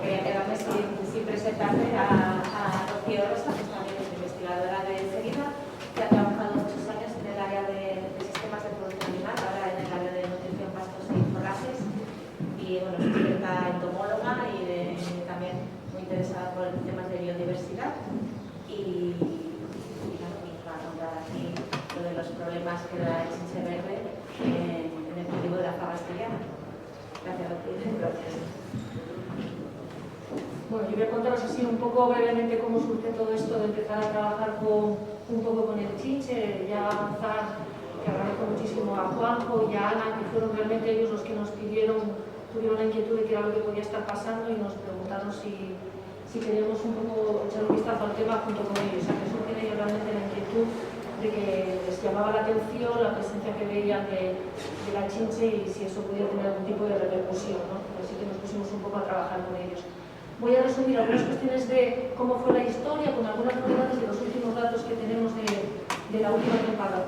Quedarme sin presentarte a Rocío Rosa, que también es investigadora de Enseguida, que ha trabajado muchos años en el área de sistemas de producción animal, ahora en el área de nutrición, pastos e forrajes, y bueno, es experta entomóloga y también muy interesada por temas de biodiversidad. Y nos va a contar aquí lo de los problemas que da el chinche verde en el cultivo de la fava asturiana. Gracias, Rocío. Gracias. Bueno, yo voy a contaros así un poco brevemente cómo surge todo esto de empezar a trabajar un poco con el chinche, ya avanzar, que agradezco muchísimo a Juanjo y a Ana, que fueron realmente ellos los que nos tuvieron la inquietud de qué era lo que podía estar pasando y nos preguntaron si queríamos un poco echar un vistazo al tema junto con ellos. O sea, que surge de ellos realmente la inquietud de que les llamaba la atención la presencia que veían de la chinche y si eso podía tener algún tipo de repercusión, ¿no? Así que nos pusimos un poco a trabajar con ellos. Voy a resumir algunas cuestiones de cómo fue la historia, con algunas novedades de los últimos datos que tenemos de la última temporada.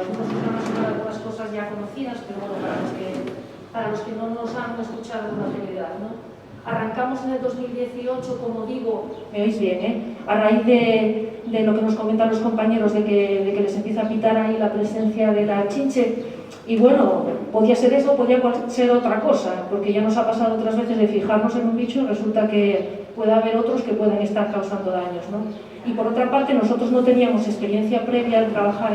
Algunas cosas ya conocidas, pero bueno, para los que no nos han escuchado con anterioridad, ¿no? Arrancamos en el 2018, como digo, me oís bien, a raíz de lo que nos comentan los compañeros, de que les empieza a pitar ahí la presencia de la chinche. Y bueno, podía ser eso, podía ser otra cosa, porque ya nos ha pasado otras veces de fijarnos en un bicho y resulta que puede haber otros que pueden estar causando daños, ¿no? Y por otra parte, nosotros no teníamos experiencia previa en trabajar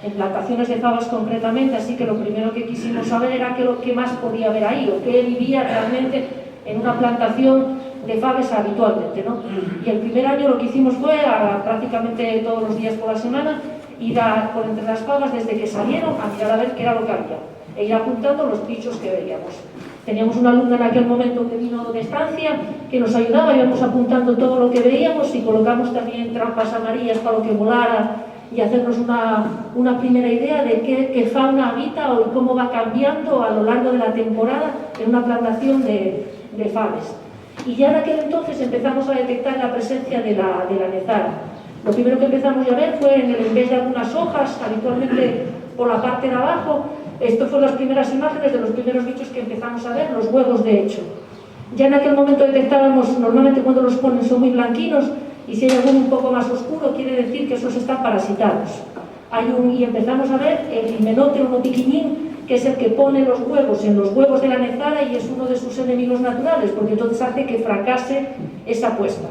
en plantaciones de fabas concretamente, así que lo primero que quisimos saber era qué más podía haber ahí, o qué vivía realmente en una plantación de faves habitualmente, ¿no? Y el primer año lo que hicimos fue, prácticamente todos los días por la semana, ir por entre las fabas desde que salieron a mirar a ver qué era lo que había e ir apuntando los bichos que veíamos. Teníamos una alumna en aquel momento que vino de estancia que nos ayudaba, íbamos apuntando todo lo que veíamos y colocamos también trampas amarillas para lo que volara y hacernos una primera idea de qué fauna habita o cómo va cambiando a lo largo de la temporada en una plantación de faves. Y ya en aquel entonces empezamos a detectar la presencia de la nezara. Lo primero que empezamos a ver fue en vez de algunas hojas, habitualmente por la parte de abajo. Esto fueron las primeras imágenes de los primeros bichos que empezamos a ver, los huevos de hecho. Ya en aquel momento detectábamos, normalmente cuando los ponen son muy blanquinos, y si hay alguno un poco más oscuro quiere decir que esos están parasitados. Y empezamos a ver el himenote, uno piquiñín, que es el que pone los huevos en los huevos de la nezara y es uno de sus enemigos naturales, porque entonces hace que fracase esa puesta.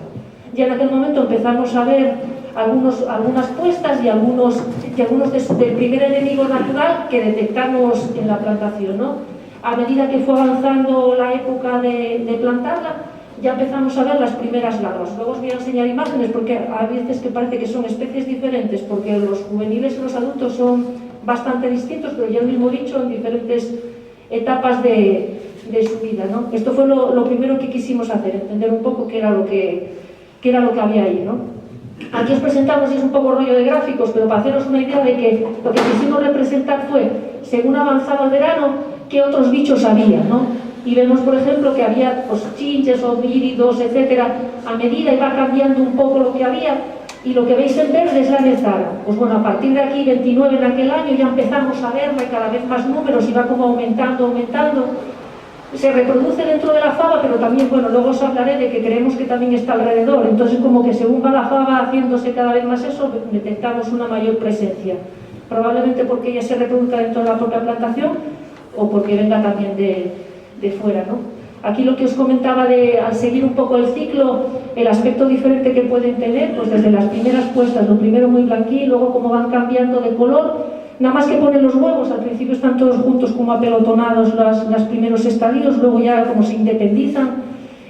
Ya en aquel momento empezamos a ver algunas puestas y algunos del primer enemigo natural que detectamos en la plantación, ¿no? A medida que fue avanzando la época de plantarla, ya empezamos a ver las primeras larvas. Luego os voy a enseñar imágenes porque hay veces que parece que son especies diferentes porque los juveniles y los adultos son bastante distintos, pero ya el mismo bicho en diferentes etapas de su vida, ¿no? Esto fue lo primero que quisimos hacer, entender un poco qué era lo que había ahí, ¿no? Aquí os presentamos, y es un poco rollo de gráficos, pero para haceros una idea de que lo que quisimos representar fue, según avanzaba el verano, qué otros bichos había, ¿no? Y vemos, por ejemplo, que había pues, chinches o híbridos, etcétera, a medida iba cambiando un poco lo que había, y lo que veis en verde es la nezara. Pues bueno, a partir de aquí, 29 en aquel año, ya empezamos a verla y cada vez más números, y va como aumentando. Se reproduce dentro de la fava, pero también, bueno, luego os hablaré de que creemos que también está alrededor. Entonces, como que según va la fava haciéndose cada vez más eso, detectamos una mayor presencia. Probablemente porque ella se reproduzca dentro de la propia plantación o porque venga también de fuera, ¿no? Aquí lo que os comentaba al seguir un poco el ciclo, el aspecto diferente que pueden tener, pues desde las primeras puestas, lo primero muy blanquín, luego como van cambiando de color. Nada más que ponen los huevos, al principio están todos juntos como apelotonados los primeros estadios, luego ya como se independizan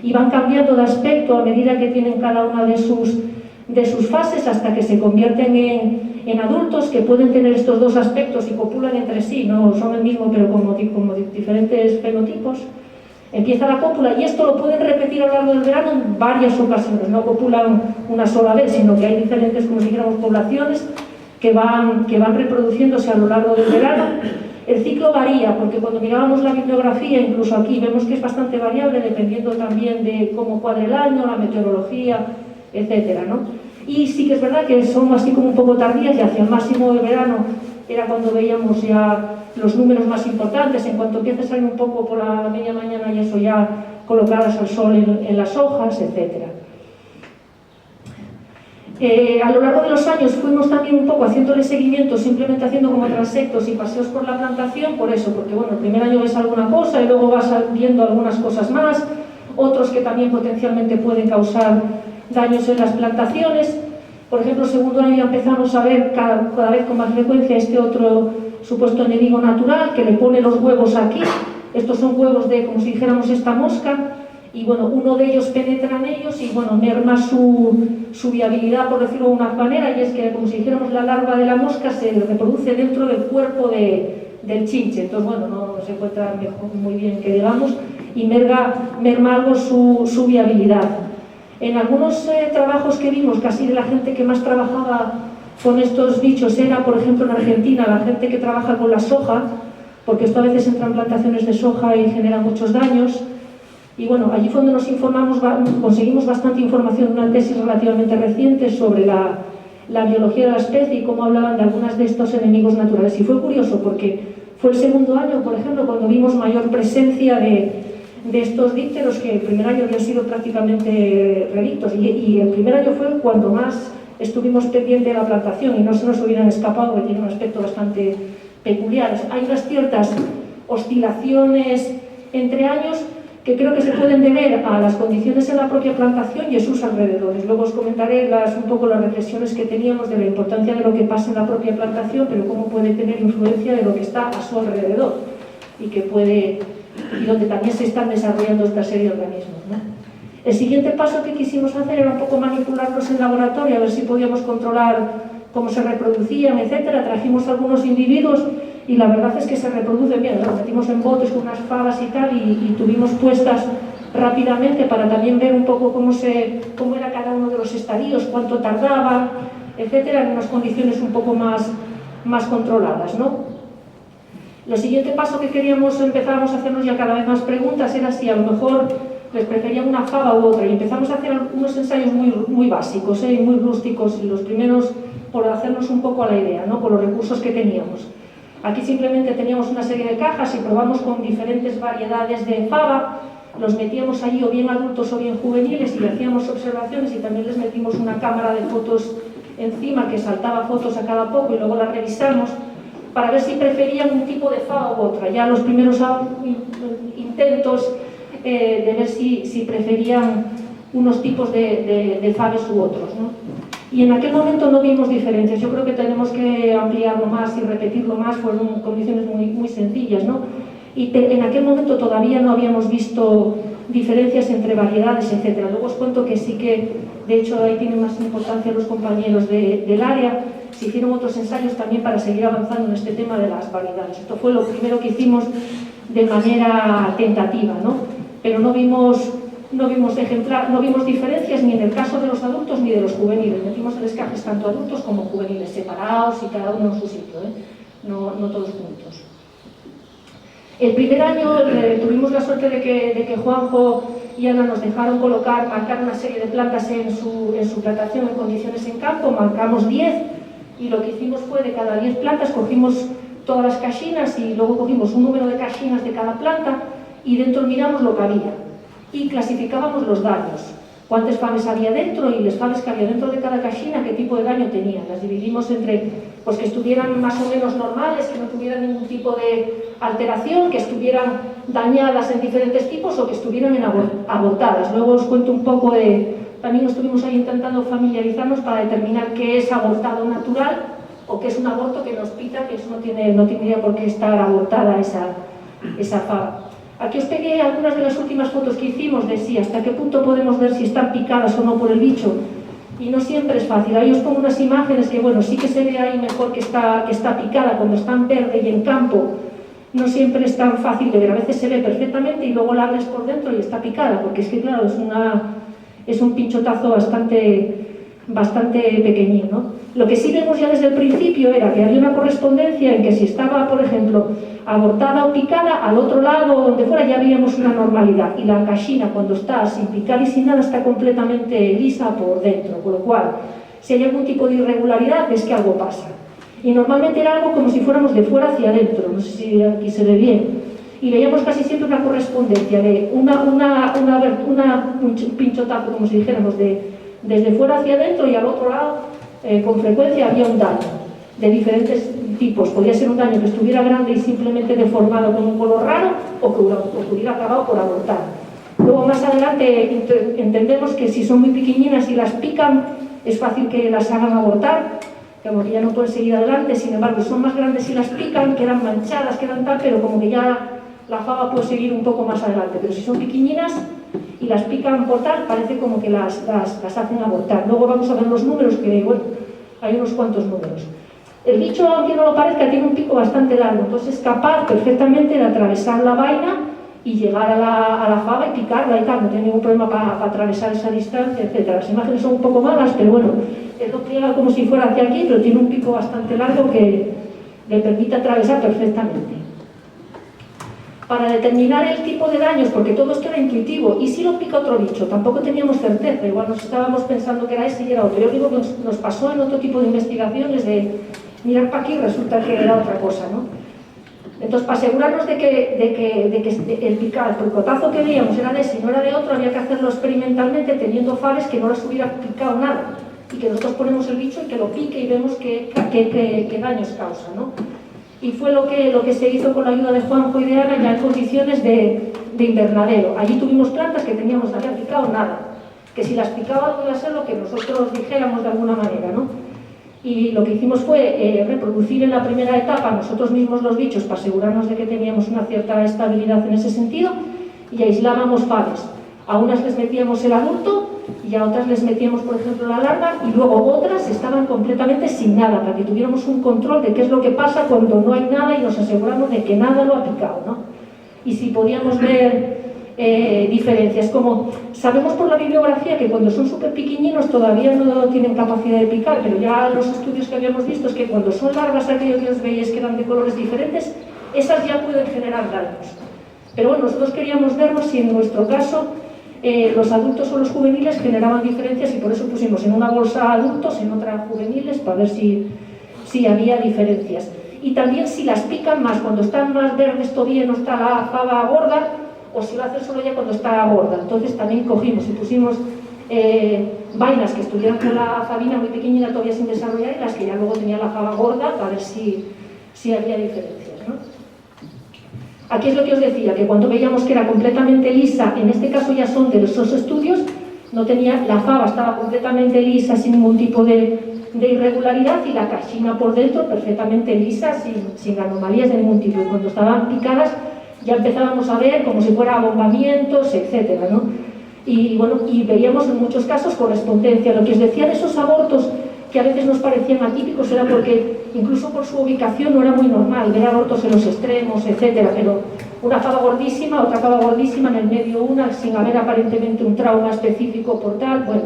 y van cambiando de aspecto a medida que tienen cada una de sus fases hasta que se convierten en adultos que pueden tener estos dos aspectos y copulan entre sí, no son el mismo pero como diferentes fenotipos. Empieza la cópula y esto lo pueden repetir a lo largo del verano en varias ocasiones, no copulan una sola vez, sino que hay diferentes, como si dijéramos, poblaciones que van reproduciéndose a lo largo del verano. El ciclo varía, porque cuando mirábamos la bibliografía, incluso aquí, vemos que es bastante variable, dependiendo también de cómo cuadre el año, la meteorología, etcétera, ¿no? Y sí que es verdad que son así como un poco tardías y hacia el máximo del verano era cuando veíamos ya los números más importantes. En cuanto empieza a salir un poco por la media mañana y eso, ya colocadas al sol en las hojas, etc. A lo largo de los años fuimos también un poco haciéndole seguimiento, simplemente haciendo como transectos y paseos por la plantación, por eso, porque bueno, el primer año ves alguna cosa y luego vas viendo algunas cosas más, otros que también potencialmente pueden causar daños en las plantaciones. Por ejemplo, el segundo año ya empezamos a ver cada vez con más frecuencia este otro supuesto enemigo natural que le pone los huevos aquí. Estos son huevos de, como si dijéramos, esta mosca, y bueno, uno de ellos penetra en ellos y bueno, merma su viabilidad, por decirlo de una manera, y es que, como si dijéramos, la larva de la mosca se reproduce dentro del cuerpo del chinche. Entonces, bueno, no se encuentra muy bien que digamos, y merma algo su viabilidad. En algunos trabajos que vimos, casi de la gente que más trabajaba con estos bichos era, por ejemplo, en Argentina, la gente que trabaja con la soja, porque esto a veces entra en plantaciones de soja y genera muchos daños. Y bueno, allí fue donde nos informamos, conseguimos bastante información de una tesis relativamente reciente sobre la biología de la especie y cómo hablaban de algunos de estos enemigos naturales. Y fue curioso porque fue el segundo año, por ejemplo, cuando vimos mayor presencia de estos dípteros, que el primer año habían sido prácticamente relictos, y el primer año fue cuando más estuvimos pendientes de la plantación y no se nos hubieran escapado, porque tiene un aspecto bastante peculiar. Hay unas ciertas oscilaciones entre años que creo que se pueden deber a las condiciones en la propia plantación y a sus alrededores. Luego os comentaré un poco las reflexiones que teníamos de la importancia de lo que pasa en la propia plantación, pero cómo puede tener influencia de lo que está a su alrededor y donde también se están desarrollando esta serie de organismos, ¿no? El siguiente paso que quisimos hacer era un poco manipularlos en laboratorio, a ver si podíamos controlar cómo se reproducían, etcétera. Trajimos algunos individuos y la verdad es que se reproducen bien. Los metimos en botes con unas fabas y tal, y tuvimos puestas rápidamente para también ver un poco cómo era cada uno de los estadios, cuánto tardaba, etcétera, en unas condiciones un poco más controladas, ¿no? El siguiente paso que empezábamos a hacernos ya cada vez más preguntas era si a lo mejor les preferían una fava u otra, y empezamos a hacer unos ensayos muy básicos, y muy rústicos, y los primeros por hacernos un poco a la idea, ¿no? Con los recursos que teníamos. Aquí simplemente teníamos una serie de cajas y probamos con diferentes variedades de fava, los metíamos allí o bien adultos o bien juveniles y hacíamos observaciones, y también les metimos una cámara de fotos encima que saltaba fotos a cada poco y luego las revisamos para ver si preferían un tipo de fava u otra. Ya los primeros intentos de ver si preferían unos tipos de faves u otros, ¿no? Y en aquel momento no vimos diferencias. Yo creo que tenemos que ampliarlo más y repetirlo más, fueron condiciones muy sencillas, ¿no? Y en aquel momento todavía no habíamos visto diferencias entre variedades, etc. Luego os cuento que sí que, de hecho, ahí tienen más importancia los compañeros del área. Se hicieron otros ensayos también para seguir avanzando en este tema de las variedades. Esto fue lo primero que hicimos de manera tentativa, ¿no? Pero no vimos diferencias ni en el caso de los adultos ni de los juveniles. Metimos en escajes tanto adultos como juveniles, separados y cada uno en su sitio, no todos juntos. El primer año tuvimos la suerte de que Juanjo y Ana nos dejaron marcar una serie de plantas en su plantación en condiciones en campo. Marcamos 10 y lo que hicimos fue, de cada 10 plantas cogimos todas las caxinas y luego cogimos un número de caxinas de cada planta y dentro miramos lo que había y clasificábamos los daños, cuántas faves había dentro y las faves que había dentro de cada caixina, qué tipo de daño tenían. Las dividimos entre, pues, que estuvieran más o menos normales, que no tuvieran ningún tipo de alteración, que estuvieran dañadas en diferentes tipos o que estuvieran abortadas. Luego os cuento un poco también estuvimos ahí intentando familiarizarnos para determinar qué es abortado natural o qué es un aborto que nos pita, que eso no tendría por qué estar abortada esa fava. Aquí os pegué algunas de las últimas fotos que hicimos de hasta qué punto podemos ver si están picadas o no por el bicho, y no siempre es fácil. Ahí os pongo unas imágenes que, bueno, sí que se ve ahí mejor que está picada cuando está en verde y en campo. No siempre es tan fácil de ver, a veces se ve perfectamente y luego la abres por dentro y está picada, porque es que, claro, es un pinchotazo bastante pequeñín, ¿no? Lo que sí vemos ya desde el principio era que había una correspondencia en que si estaba, por ejemplo, abortada o picada, al otro lado o donde fuera ya veíamos una normalidad, y la caixina, cuando está sin picar y sin nada, está completamente lisa por dentro, con lo cual si hay algún tipo de irregularidad es que algo pasa. Y normalmente era algo como si fuéramos de fuera hacia adentro, no sé si aquí se ve bien. Y veíamos casi siempre una correspondencia de un pinchotazo, como si dijéramos, desde fuera hacia adentro, y al otro lado, con frecuencia, había un daño de diferentes tipos. Podía ser un daño que estuviera grande y simplemente deformado con un color raro, o que hubiera acabado por abortar. Luego, más adelante, entendemos que si son muy pequeñinas y las pican, es fácil que las hagan abortar, como que ya no pueden seguir adelante. Sin embargo, son más grandes y las pican, quedan manchadas, quedan tal, pero como que ya la fava puede seguir un poco más adelante. Pero si son pequeñinas y las pican por tal, parece como que las hacen abortar. Luego vamos a ver los números, que bueno, hay unos cuantos números. El bicho, aunque no lo parezca, tiene un pico bastante largo, entonces es capaz perfectamente de atravesar la vaina y llegar a la fava y picarla y tal. No tiene ningún problema para atravesar esa distancia, etc. Las imágenes son un poco malas, pero bueno, él lo pliega como si fuera hacia aquí, pero tiene un pico bastante largo que le permite atravesar perfectamente. Para determinar el tipo de daños, porque todo esto era intuitivo, y si lo pica otro bicho, tampoco teníamos certeza, igual nos estábamos pensando que era ese y era otro. Yo digo que nos pasó en otro tipo de investigaciones de mirar para aquí y resulta que era otra cosa, ¿no? Entonces, para asegurarnos de que el picotazo que veíamos era de ese y no era de otro, había que hacerlo experimentalmente teniendo faves que no les hubiera picado nada, y que nosotros ponemos el bicho y que lo pique y vemos qué daños causa, ¿no? Y fue lo que se hizo con la ayuda de Juanjo y de Ana, ya en condiciones de invernadero. Allí tuvimos plantas que teníamos, no habían picado nada, que si las picaba podía ser lo que nosotros dijéramos de alguna manera, ¿no? Y lo que hicimos fue reproducir en la primera etapa nosotros mismos los bichos para asegurarnos de que teníamos una cierta estabilidad en ese sentido, y aislábamos faves. A unas les metíamos el adulto y a otras les metíamos, por ejemplo, la larva, y luego otras estaban completamente sin nada, para que tuviéramos un control de qué es lo que pasa cuando no hay nada y nos aseguramos de que nada lo ha picado, ¿no? Y si podíamos ver diferencias, como sabemos por la bibliografía que cuando son súper pequeñinos todavía no tienen capacidad de picar, pero ya los estudios que habíamos visto es que cuando son larvas, aquellos que os veis que eran de colores diferentes, esas ya pueden generar daños. Pero bueno, nosotros queríamos vernos si en nuestro caso los adultos o los juveniles generaban diferencias, y por eso pusimos en una bolsa adultos, en otra juveniles, para ver si había diferencias. Y también si las pican más cuando están más verdes todavía, no está la fava gorda, o si lo hacen solo ya cuando está gorda. Entonces también cogimos y pusimos vainas que estuvieran con la favina muy pequeñita todavía sin desarrollar, y las que ya luego tenía la fava gorda, para ver si había diferencias, ¿no? Aquí es lo que os decía, que cuando veíamos que era completamente lisa, en este caso ya son de esos estudios, no tenía, la fava estaba completamente lisa sin ningún tipo de irregularidad, y la cachina por dentro perfectamente lisa, sin anomalías de ningún tipo. Y cuando estaban picadas ya empezábamos a ver como si fuera abombamientos, etcétera, ¿no? Y bueno, y veíamos en muchos casos correspondencia. Lo que os decía de esos abortos que a veces nos parecían atípicos era porque incluso por su ubicación no era muy normal ver abortos en los extremos, etcétera, pero una fava gordísima, otra fava gordísima, en el medio una, sin haber aparentemente un trauma específico por tal. Bueno,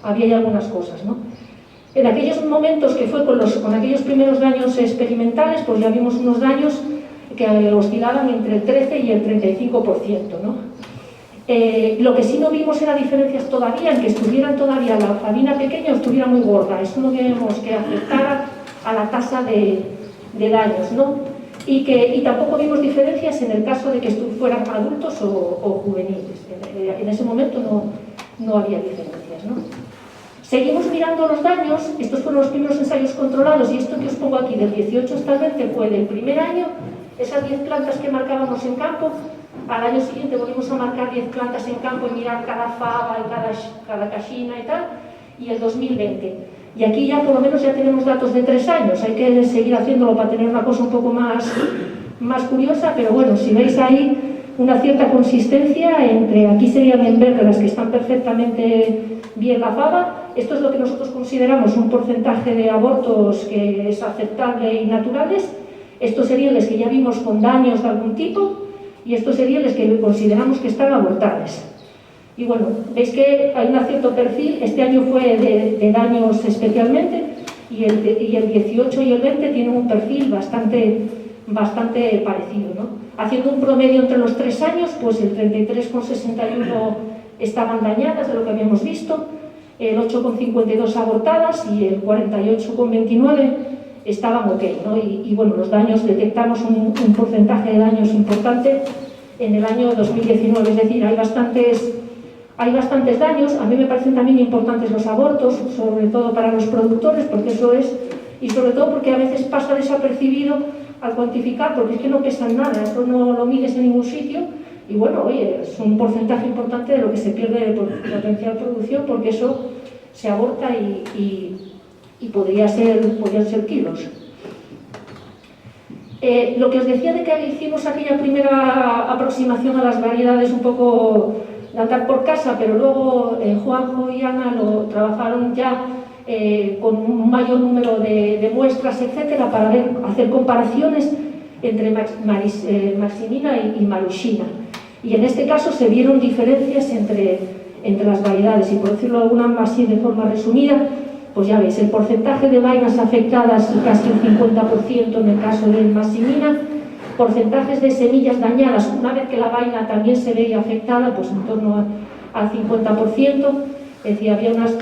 había ya algunas cosas, ¿no? En aquellos momentos que fue con aquellos primeros daños experimentales, pues ya vimos unos daños que oscilaban entre el 13 y el 35%, ¿no? Lo que sí no vimos era diferencias todavía en que estuvieran todavía la favina pequeña o estuviera muy gorda. Eso no vemos que afectara a la tasa de daños, ¿no? Y tampoco vimos diferencias en el caso de que fueran adultos o juveniles. En ese momento no había diferencias, ¿no? Seguimos mirando los daños. Estos fueron los primeros ensayos controlados, y esto que os pongo aquí del 18 hasta el 20 fue del primer año. Esas 10 plantas que marcábamos en campo, al año siguiente volvimos a marcar 10 plantas en campo y mirar cada fava y cada cachina y tal, y el 2020. Y aquí ya por lo menos ya tenemos datos de 3 años, hay que seguir haciéndolo para tener una cosa un poco más curiosa, pero bueno, si veis ahí una cierta consistencia entre, aquí serían en verde las que están perfectamente bien la fava. Esto es lo que nosotros consideramos un porcentaje de abortos que es aceptable y naturales. Estos serían los que ya vimos con daños de algún tipo, y estos serían los que consideramos que están abortables. Y bueno, veis que hay un cierto perfil. Este año fue de daños especialmente, y el 18 y el 20 tienen un perfil bastante parecido, ¿no? Haciendo un promedio entre los 3 años, pues el 33,61 estaban dañadas de lo que habíamos visto, el 8,52 abortadas y el 48,29 estaban ok, ¿no? Y bueno, los daños, detectamos un porcentaje de daños importante en el año 2019, es decir, hay bastantes daños. A mí me parecen también importantes los abortos, sobre todo para los productores, porque eso es, y sobre todo porque a veces pasa desapercibido al cuantificar, porque es que no pesan nada, eso no lo mides en ningún sitio, y bueno, oye, es un porcentaje importante de lo que se pierde de potencial producción, porque eso se aborta y podrían ser kilos. Lo que os decía de que hicimos aquella primera aproximación a las variedades un poco de andar por casa, pero luego Juanjo y Ana lo trabajaron ya con un mayor número de muestras, etcétera, para hacer comparaciones entre Maximina y Marushina. Y en este caso se vieron diferencias entre las variedades, y por decirlo alguna así de forma resumida, pues ya veis, el porcentaje de vainas afectadas casi el 50% en el caso de Maximina, porcentajes de semillas dañadas, una vez que la vaina también se veía afectada, pues en torno al 50%, es decir,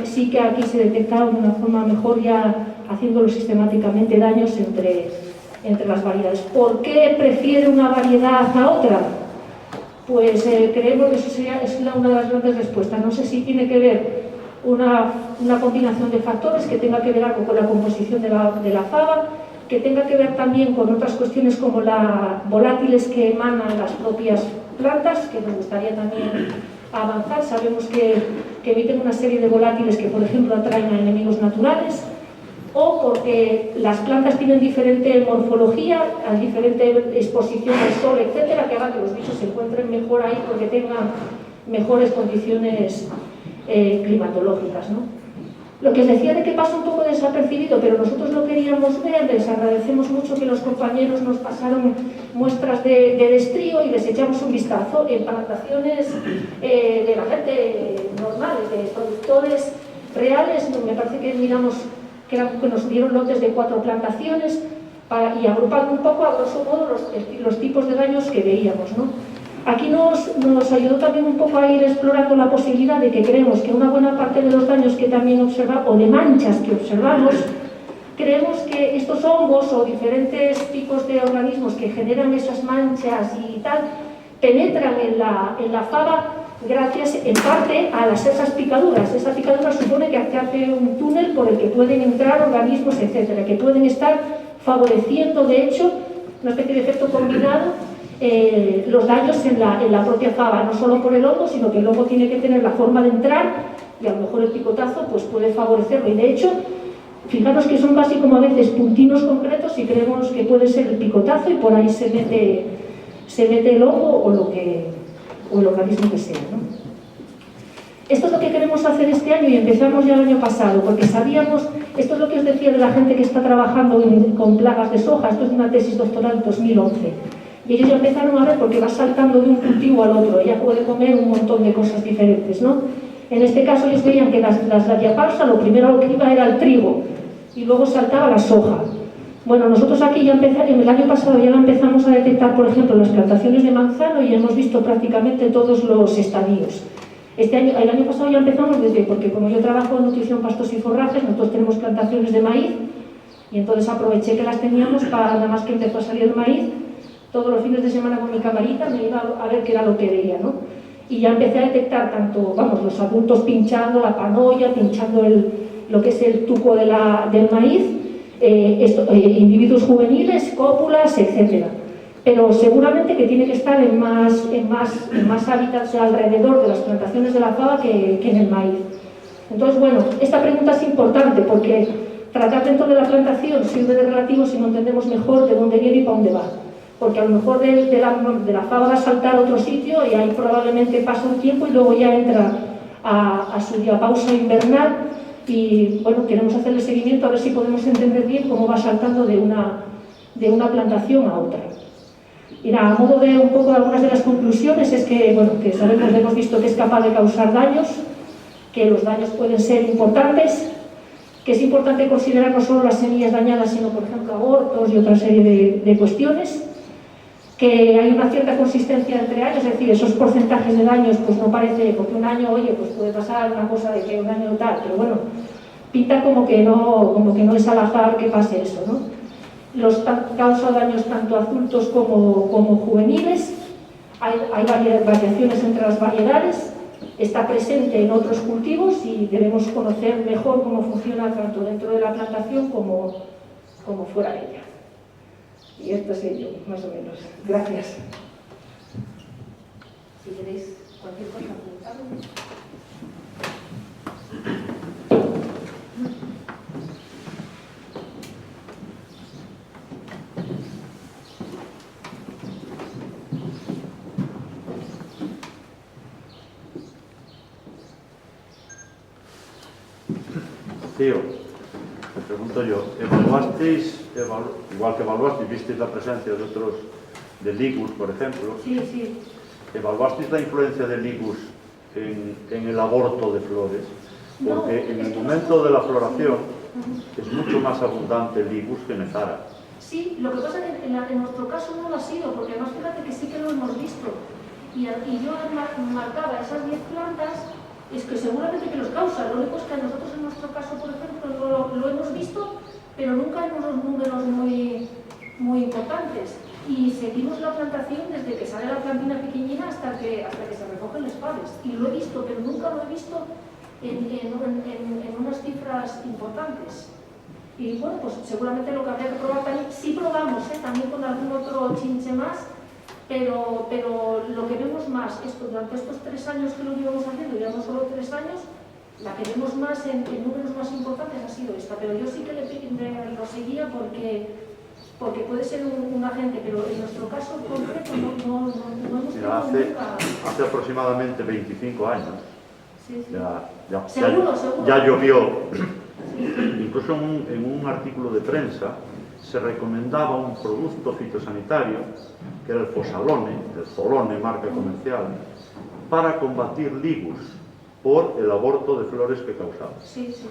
sí que aquí se detectaron de una forma mejor ya haciéndolo sistemáticamente daños entre las variedades. ¿Por qué prefiere una variedad a otra? Pues creemos que eso es una de las grandes respuestas. No sé si tiene que ver una combinación de factores que tenga que ver algo con la composición de la faba, que tenga que ver también con otras cuestiones como las volátiles que emanan las propias plantas, que nos gustaría también avanzar. Sabemos que emiten una serie de volátiles que, por ejemplo, atraen a enemigos naturales, o porque las plantas tienen diferente morfología, diferente exposición al sol, etcétera, que haga que los bichos se encuentren mejor ahí porque tengan mejores condiciones climatológicas, ¿no? Lo que os decía de que pasa un poco desapercibido, pero nosotros lo queríamos ver, les agradecemos mucho que los compañeros nos pasaron muestras de estrío y les echamos un vistazo en plantaciones de la gente normal, de productores reales. Me parece que miramos que nos dieron lotes de 4 plantaciones y agrupando un poco, a grosso modo, los tipos de daños que veíamos, ¿no? Aquí nos ayudó también un poco a ir explorando la posibilidad de que creemos que una buena parte de los daños que también observamos, o de manchas que observamos, creemos que estos hongos o diferentes tipos de organismos que generan esas manchas y tal, penetran en la faba gracias en parte a esas picaduras. Esa picadura supone que hace un túnel por el que pueden entrar organismos, etcétera, que pueden estar favoreciendo, de hecho, una especie de efecto combinado, los daños en la propia faba, no solo por el hongo, sino que el hongo tiene que tener la forma de entrar y a lo mejor el picotazo pues puede favorecerlo. Y de hecho, fijaros que son casi como a veces puntinos concretos y creemos que puede ser el picotazo y por ahí se mete el hongo o el organismo que sea, ¿no? Esto es lo que queremos hacer este año y empezamos ya el año pasado, porque sabíamos, esto es lo que os decía de la gente que está trabajando con plagas de soja, esto es una tesis doctoral 2011. Y ellos ya empezaron a ver, porque va saltando de un cultivo al otro, ella puede comer un montón de cosas diferentes, ¿no? En este caso ellos veían que las diapausa, lo primero que iba era el trigo, y luego saltaba la soja. Bueno, nosotros aquí ya en el año pasado ya empezamos a detectar, por ejemplo, las plantaciones de manzano y hemos visto prácticamente todos los estadios. El año pasado ya empezamos porque como yo trabajo en nutrición, pastos y forrajes, nosotros tenemos plantaciones de maíz, y entonces aproveché que las teníamos para, nada más que empezó a salir el maíz, todos los fines de semana con mi camarita me iba a ver qué era lo que veía, ¿no? Y ya empecé a detectar tanto, los adultos pinchando la panoya, pinchando lo que es el tuco del maíz, individuos juveniles, cópulas, etcétera. Pero seguramente que tiene que estar en más hábitats alrededor de las plantaciones de la faba que en el maíz. Entonces, bueno, esta pregunta es importante porque tratar dentro de la plantación sirve de relativo si no entendemos mejor de dónde viene y para dónde va. Porque a lo mejor de la fava va a saltar a otro sitio y ahí probablemente pasa un tiempo y luego ya entra a su diapausa invernal y bueno, queremos hacerle seguimiento a ver si podemos entender bien cómo va saltando de una plantación a otra. Y nada, a modo de un poco algunas de las conclusiones es que, bueno, que sabemos, hemos visto que es capaz de causar daños, que los daños pueden ser importantes, que es importante considerar no solo las semillas dañadas, sino por ejemplo abortos y otra serie de cuestiones, que hay una cierta consistencia entre años, es decir, esos porcentajes de daños, pues no parece, porque un año, oye, pues puede pasar una cosa de que un año tal, pero bueno, pinta como que no es al azar que pase eso, ¿no? causa daños tanto adultos como juveniles. Hay variaciones entre las variedades, está presente en otros cultivos y debemos conocer mejor cómo funciona tanto dentro de la plantación como fuera de ella. Y esto es ello, más o menos. Gracias. Si queréis cualquier cosa, preguntarme. Tío, te pregunto yo, igual que evaluasteis, visteis la presencia de otros, de ligus, por ejemplo? Sí, sí. ¿Evaluasteis la influencia de ligus en el aborto de flores? Porque en el momento de la floración es mucho más abundante el ligus que nezara. Sí, lo que pasa es que en nuestro caso no lo ha sido, porque además fíjate que sí que lo hemos visto. Y yo marcaba esas 10 plantas, es que seguramente que los causa. Lo único es que nosotros en nuestro caso, por ejemplo, lo hemos visto, pero nunca en unos números muy importantes. Y seguimos la plantación desde que sale la plantina pequeñina hasta que se recogen los pares. Y lo he visto, pero nunca lo he visto en unas cifras importantes. Y bueno, pues seguramente lo que habría que probar también, sí probamos también con algún otro chinche más, pero lo que vemos más, durante estos 3 años que lo llevamos haciendo, llevamos solo 3 años, la que vemos más en números más importantes ha sido esta, pero yo sí que lo seguía porque puede ser un agente, pero en nuestro caso concreto no hemos Mira, nunca... hace aproximadamente 25 años, Sí, sí. seguro. Ya llovió. Sí. Incluso en un artículo de prensa se recomendaba un producto fitosanitario, que era el fosalone, el zolone, marca comercial, para combatir ligus por el aborto de flores que causaba. Sí, sí.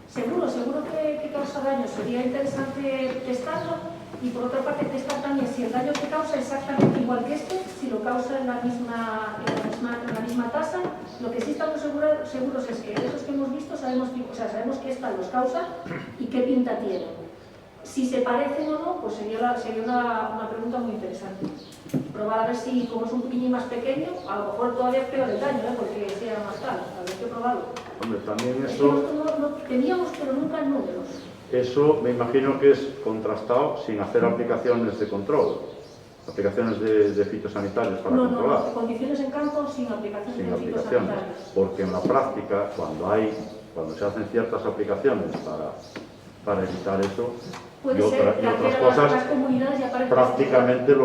Seguro que causa daño. Sería interesante testarlo y por otra parte testar también si el daño que causa es exactamente igual que si lo causa en la misma tasa. Lo que sí estamos seguros es que esos que hemos visto sabemos que esta los causa y qué pinta tienen. Si se parecen o no, pues sería una pregunta muy interesante. Probar a ver si, como es un poquillo más pequeño, a lo mejor todavía es peor el daño, porque sea más caro. Habría que probarlo. Hombre, también Es que eso... nosotros no teníamos, pero nunca en números. Eso me imagino que es contrastado sin hacer aplicaciones de control, aplicaciones de fitosanitarios para controlar. No, condiciones en campo sin aplicaciones Sin de aplicaciones, fitosanitarios. porque en la práctica, cuando se hacen ciertas aplicaciones para evitar eso, Puede y ser que otras a cosas, las comunidades ya parece prácticamente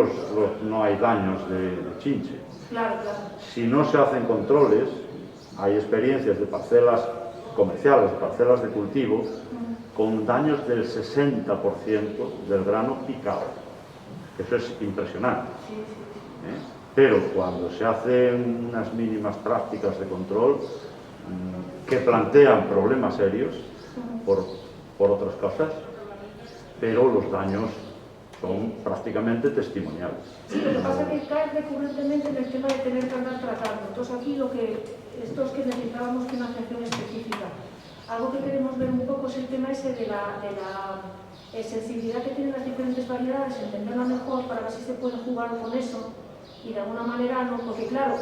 no hay daños de chinche. Claro. Si no se hacen controles, hay experiencias de parcelas comerciales, de parcelas de cultivo, con daños del 60% del grano picado. Eso es impresionante. Sí. Pero cuando se hacen unas mínimas prácticas de control que plantean problemas serios por otras cosas, pero los daños son prácticamente testimoniales. Sí, lo que pasa es que cae recurrentemente en el tema de tener que andar tratando. Entonces aquí esto es que necesitábamos financiación específica. Algo que queremos ver un poco es el tema ese de la sensibilidad que tienen las diferentes variedades, entenderla mejor para ver si se puede jugar con eso y de alguna manera no, porque claro,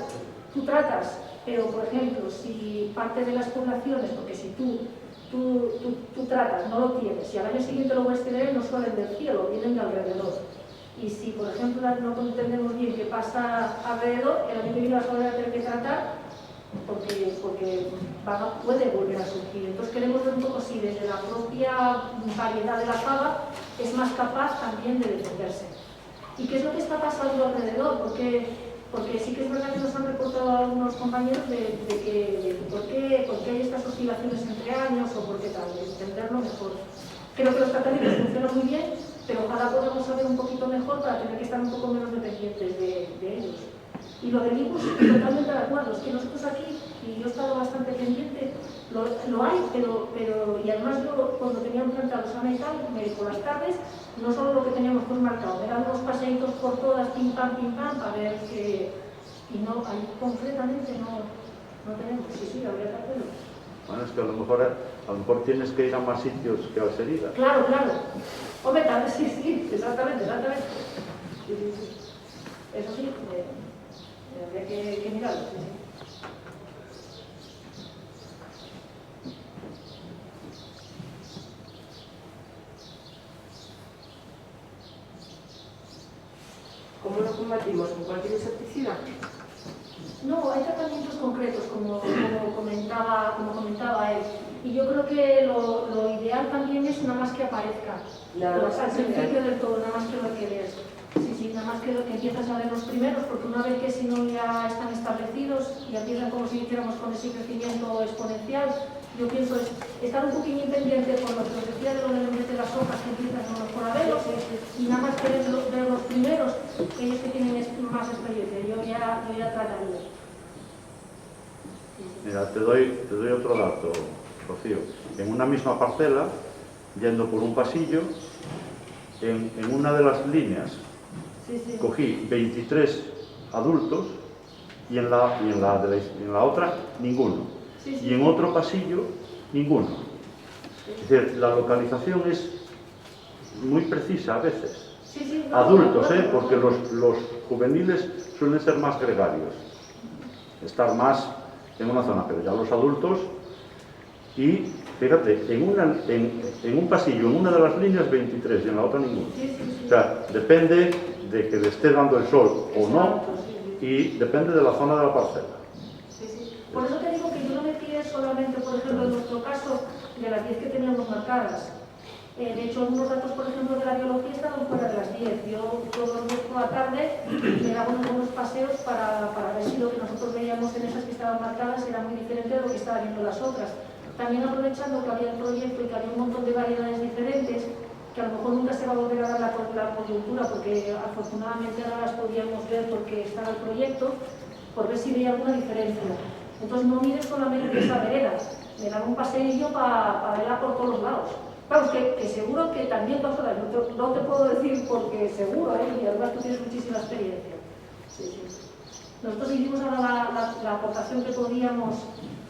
tú tratas, pero por ejemplo, si parte de las poblaciones, porque si tú tratas, no lo tienes, y al año siguiente lo vuelves a tener, no suelen del cielo, vienen de alrededor. Y si, por ejemplo, no entendemos bien qué pasa alrededor, el año que viene vas a volver a tener que tratar porque puede volver a surgir. Entonces queremos ver un poco si desde la propia variedad de la fava es más capaz también de defenderse. ¿Y qué es lo que está pasando alrededor? Porque sí que es verdad que nos han reportado algunos compañeros de por qué hay estas oscilaciones entre años o por qué tal, de entenderlo mejor. Creo que los tratamientos funcionan muy bien, pero ojalá podamos saber un poquito mejor para tener que estar un poco menos dependientes de ellos. Y lo del IBUS, totalmente de acuerdo, es que nosotros aquí, y yo he estado bastante pendiente, lo hay, pero y además yo cuando tenía un planta Losana y tal, por las tardes, no solo lo que teníamos pues marcado, eran unos paseitos por todas, pim pam, para ver que... Y no, ahí concretamente no tenemos, sí, habría que hacerlo. Bueno, es que a lo mejor a lo mejor tienes que ir a más sitios que Alserida. Claro, claro. Hombre, tal vez sí, exactamente. Sí. Eso sí, habría que mirarlo, sí. ¿Cómo lo combatimos? ¿Con cualquier insecticida? No, hay tratamientos concretos, como comentaba él. Y yo creo que lo ideal también es nada más que aparezca. Nada más al que principio veas. del todo, nada más que lo que lees. Sí, nada más que lo que empiezas a ver los primeros, porque una vez que si no ya están establecidos y empiezan como si dijéramos con ese crecimiento exponencial, yo pienso es estar un poquillo pendiente por lo que os decía de lo de las hojas que empiezan a lo mejor a verlos y nada más que ver los primeros, aquellos que tienen más experiencia. Yo ya trataría. Mira, te doy otro dato, Rocío. En una misma parcela, yendo por un pasillo, en una de las líneas cogí 23 adultos y en la otra ninguno. Y en otro pasillo ninguno. Es decir, la localización es muy precisa a veces. Adultos, porque los juveniles suelen ser más gregarios, estar más en una zona, pero ya los adultos. Y fíjate, en un pasillo, en una de las líneas 23 y en la otra ninguno. O sea, depende de que le esté dando el sol o no, y depende de la zona de la parcela. Por eso te digo que yo no me fíe solamente, por ejemplo, en nuestro caso, de las 10 que teníamos marcadas. De hecho, algunos datos, por ejemplo, de la biología estaban fuera de las 10. Yo todos los días por la tarde me daba unos paseos para ver si lo que nosotros veíamos en esas que estaban marcadas era muy diferente de lo que estaban viendo las otras. También aprovechando que había el proyecto y que había un montón de variedades diferentes, que a lo mejor nunca se va a volver a dar la coyuntura, porque afortunadamente ahora las podíamos ver porque estaba el proyecto, por ver si veía alguna diferencia. Entonces no mires solamente esa vereda, me dan un paseillo para verla por todos los lados. Vamos, que seguro que también vas a dar, no te puedo decir porque seguro, y además tú tienes muchísima experiencia. Nosotros hicimos ahora la aportación que podíamos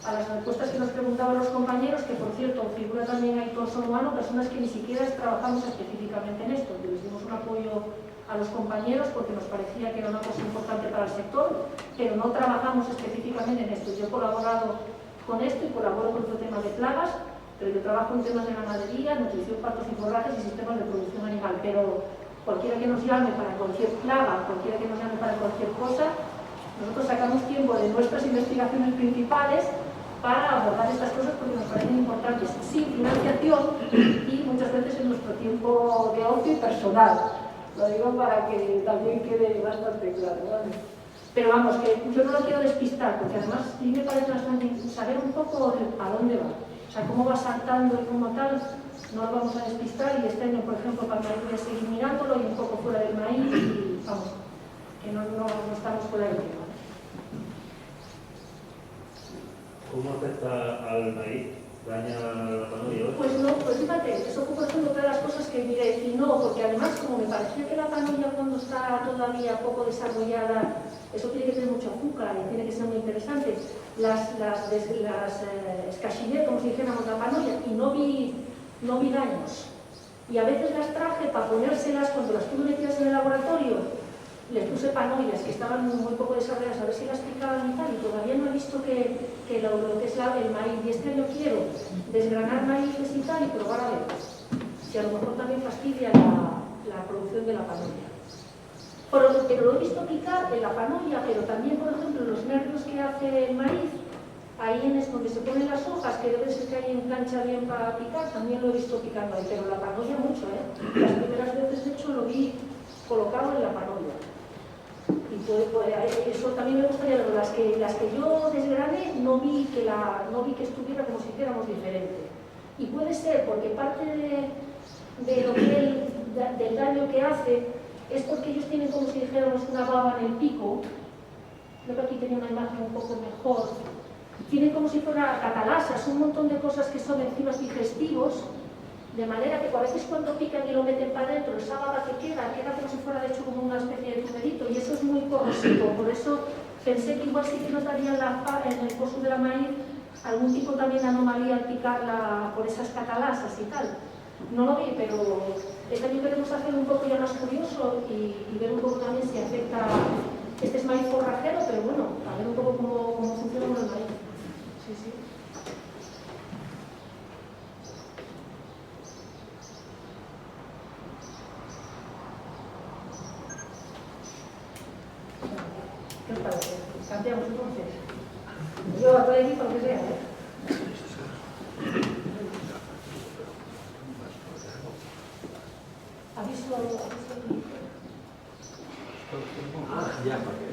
a las respuestas que nos preguntaban los compañeros, que por cierto figura también ahí con Somano, personas que ni siquiera trabajamos específicamente en esto, que les dimos un apoyo a los compañeros porque nos parecía que era una cosa importante para el sector, pero no trabajamos específicamente en esto. Yo he colaborado con esto y colaboro con otro tema de plagas, pero yo trabajo en temas de ganadería, nutrición, partos y forrajes y sistemas de producción animal, pero cualquiera que nos llame para cualquier plaga, cualquiera que nos llame para cualquier cosa, nosotros sacamos tiempo de nuestras investigaciones principales para abordar estas cosas porque nos parecen importantes, sin financiación y muchas veces en nuestro tiempo de ocio y personal. Lo digo para que también quede bastante claro, ¿vale? Pero vamos, que yo no lo quiero despistar, porque además a mí me parece bastante saber un poco a dónde va. O sea, cómo va saltando y cómo tal, no lo vamos a despistar y este año, por ejemplo, para el maíz voy a seguir mirándolo y un poco fuera del maíz y vamos, que no estamos fuera del tema. ¿Cómo afecta al maíz? ¿Daña la panoya? Pues no, pues fíjate, eso fue por ejemplo otra de las cosas que miré y no, porque además como me parecía que la panoya cuando está todavía poco desarrollada, eso tiene que tener mucho azúcar y tiene que ser muy interesante. Las escachiné, como si dijéramos la panoya, y no vi daños. Y a veces las traje para ponérselas cuando las tuve metidas en el laboratorio. Les puse panoias que estaban muy poco desarrolladas, a ver si las picaban y tal, y todavía no he visto que lo que es el maíz. Y este año quiero desgranar maíces y tal y probar a ver si a lo mejor también fastidia la producción de la panoia. Pero lo he visto picar en la panoia, pero también, por ejemplo, los nervios que hace el maíz, ahí donde se ponen las hojas, que debe ser que hay en plancha bien para picar, también lo he visto picando ahí, pero la panoia mucho, Las primeras veces, de hecho, lo vi colocado en la panoia. Y eso también me gustaría ver. Las que yo desgrané no vi que estuviera como si hiciéramos diferente. Y puede ser porque parte de lo que del daño que hace es porque ellos tienen como si dijéramos una baba en el pico. Creo que aquí tenía una imagen un poco mejor. Tienen como si fuera catalasas, un montón de cosas que son enzimas digestivos, de manera que a veces cuando pican y lo meten para adentro, esa baba que queda como si fuera de hecho como una especie de tumedito, y eso es muy corrosivo. Por eso pensé que igual sí que notarían en el pozo de la maíz algún tipo también de anomalía al picarla por esas catalasas y tal. No lo vi, pero este año queremos hacer un poco ya más curioso y ver un poco también si afecta. Este es maíz forrajero, pero bueno, a ver un poco cómo funciona con el maíz. Sí, sí. ¿Qué os parece? Cambiamos entonces. Yo estoy aquí para lo que sea, ¿eh? ¿Has visto? Ah, ya, para que